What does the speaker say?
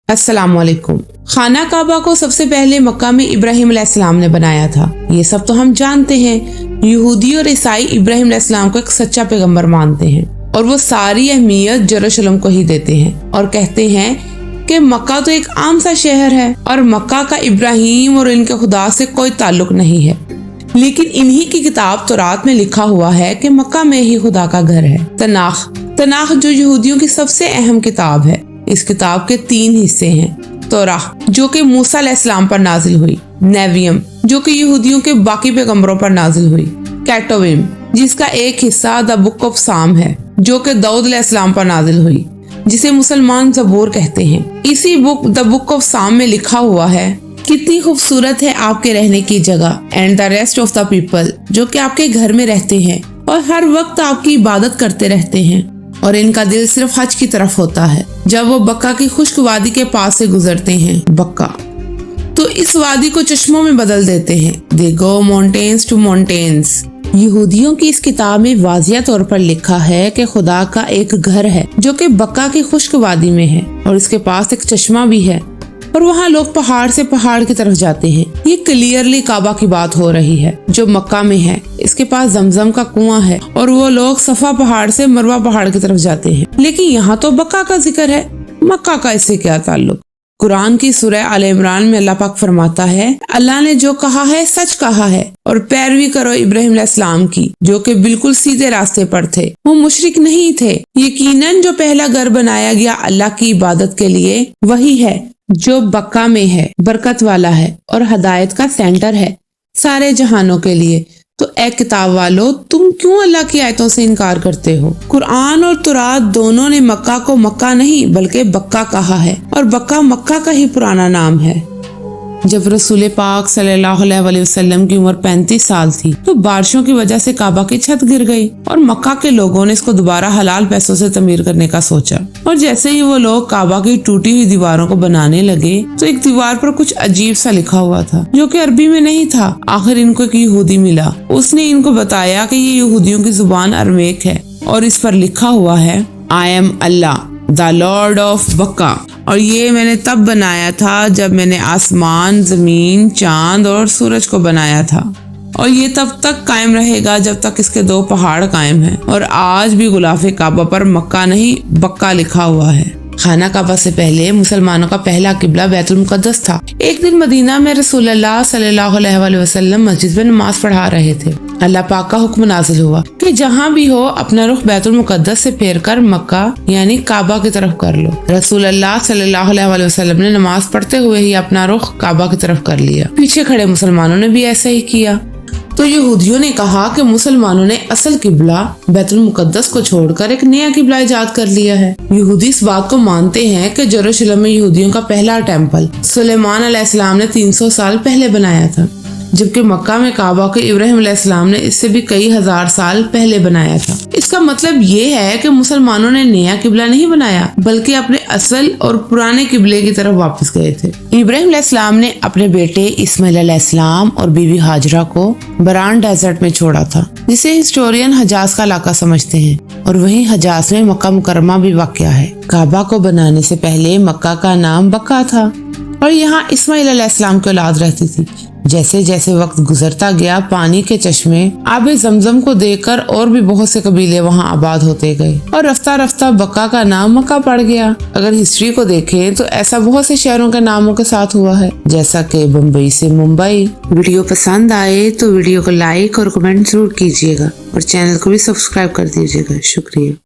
अस्सलाम वालेकुम। खाना काबा को सबसे पहले मक्का में इब्राहिम अलैहिस्सलाम ने बनाया था। ये सब तो हम जानते हैं। यहूदी और ईसाई इब्राहिम अलैहिस्सलाम को एक सच्चा पैगंबर मानते हैं और वो सारी अहमियत यरूशलेम को ही देते हैं और कहते हैं कि मक्का तो एक आम सा शहर है और मक्का का इब्राहिम और इनके खुदा से कोई ताल्लुक नहीं है। लेकिन इन्हीं की किताब तौरात में लिखा हुआ है कि मक्का में ही खुदा का घर है। तनाख जो यहूदियों की सबसे अहम किताब है। इस किताब के 3 हिस्से हैं। तौराह जो कि मूसा अलैहिस्सलाम पर नाजिल हुई, नेवियम जो कि यहूदियों के बाकी पैगंबरों पर नाजिल हुई, कैटोविम जिसका एक हिस्सा द बुक ऑफ साम है जो कि दाऊद अलैहिस्सलाम पर नाजिल हुई, जिसे मुसलमान ज़बूर कहते हैं। इसी द बुक ऑफ साम में लिखा हुआ है, कितनी खूबसूरत है आपके रहने की जगह and the rest of the people, जो कि आपके घर में रहते हैं और हर वक्त आपकी इबादत करते रहते हैं और इनका दिल सिर्फ हज की तरफ होता है जब वो बक्का की खुश्क वादी के पास से गुजरते हैं। बक्का तो इस वादी को चश्मों में बदल देते हैं। दे गो माउंटेन्स टू माउंटेन्स। यहूदियों की इस किताब में वाजिया तौर पर लिखा है कि खुदा का एक घर है जो कि बक्का की खुश्क वादी में है और इसके पास एक चश्मा भी है और वहाँ लोग पहाड़ से पहाड़ की तरफ जाते हैं। ये क्लियरली काबा की बात हो रही है जो मक्का में है। इसके पास जमजम का कुआं है और वो लोग सफा पहाड़ से मरवा पहाड़ की तरफ जाते हैं। लेकिन यहाँ तो बक्का का जिक्र है, मक्का का इससे क्या ताल्लुक। कुरान की सूरह आल इमरान में अल्लाह पाक फरमाता है, अल्लाह ने जो कहा है सच कहा है और पैरवी करो इब्राहिम अलैहिस्सलाम की जो कि बिल्कुल सीधे रास्ते पर थे, वो मुशरिक नहीं थे। यकीनन जो पहला घर बनाया गया अल्लाह की इबादत के लिए वही है जो बक्का में है, बरकत वाला है और हदायत का सेंटर है सारे जहानों के लिए। तो ए किताब वालों, तुम क्यों अल्लाह की आयतों से इनकार करते हो। कुरान और तौरात दोनों ने मक्का को मक्का नहीं बल्कि बक्का कहा है और बक्का मक्का का ही पुराना नाम है। जब रसूल पाक सल्लल्लाहु अलैहि वसल्लम की उम्र 35 साल थी तो बारिशों की वजह से काबा की छत गिर गई और मक्का के लोगों ने इसको दोबारा हलाल पैसों से तमीर करने का सोचा। और जैसे ही वो लोग काबा की टूटी हुई दीवारों को बनाने लगे तो एक दीवार पर कुछ अजीब सा लिखा हुआ था जो कि अरबी में नहीं था। आखिर इनको एक यहूदी मिला, उसने इनको बताया कि ये यहूदियों की जुबान अरमेक है और इस पर लिखा हुआ है, I am Allah the Lord of बक्का, और ये मैंने तब बनाया था जब मैंने आसमान, जमीन, चांद और सूरज को बनाया था और ये तब तक कायम रहेगा जब तक इसके 2 पहाड़ कायम हैं। और आज भी गुलाफे काबा पर मक्का नहीं बक्का लिखा हुआ है। खाना काबा से पहले मुसलमानों का पहला किबला बैतुल मुकद्दस था। एक दिन मदीना में रसूलुल्लाह सल्लल्लाहु अलैहि वसल्लम मस्जिद में नमाज पढ़ा रहे थे। अल्लाह पाक का हुक्म नाजिल हुआ कि जहाँ भी हो अपना रुख बैतुल मुकद्दस से फेर कर मक्का यानी काबा की तरफ कर लो। रसूलुल्लाह सल्लल्लाहु अलैहि वसल्लम ने नमाज पढ़ते हुए ही अपना रुख काबा की तरफ कर लिया। पीछे खड़े मुसलमानों ने भी ऐसा ही किया। तो यहूदियों ने कहा कि मुसलमानों ने असल किबला बैतुल मुकद्दस को छोड़कर एक नया किबला इजाद कर लिया है। यहूदी इस बात को मानते हैं कि यरूशलेम में यहूदियों का पहला टेम्पल सुलेमान अलैहिस्सलाम ने 300 साल पहले बनाया था, जबकि मक्का में काबा को इब्राहिम अलैहिस्सलाम ने इससे भी कई हजार साल पहले बनाया था। इसका मतलब ये है कि मुसलमानों ने नया किबला नहीं बनाया बल्कि अपने असल और पुराने किबले की तरफ वापस गए थे। इब्राहिम अलैहिस्सलाम ने अपने बेटे इस्माइल अलैहिस्सलाम और बीवी हाजरा को बरान डेजर्ट में छोड़ा था, जिसे हिस्टोरियन हजाज का इलाका समझते हैं और वहीं हजाज में मक्का मुकर्रमा भी वाक़या है। काबा को बनाने से पहले मक्का का नाम बक्का था और यहाँ इस्माइल अलैहिस्सलाम की औलाद रहती थी। जैसे जैसे वक्त गुजरता गया पानी के चश्मे आबे जमजम को देखकर और भी बहुत से कबीले वहाँ आबाद होते गए और रफ्ता रफ्ता बक्का का नाम मक्का पड़ गया। अगर हिस्ट्री को देखें तो ऐसा बहुत से शहरों के नामों के साथ हुआ है, जैसा कि बम्बई से मुंबई। वीडियो पसंद आए तो वीडियो को लाइक और कमेंट जरूर कीजिएगा और चैनल को भी सब्सक्राइब कर दीजिएगा। शुक्रिया।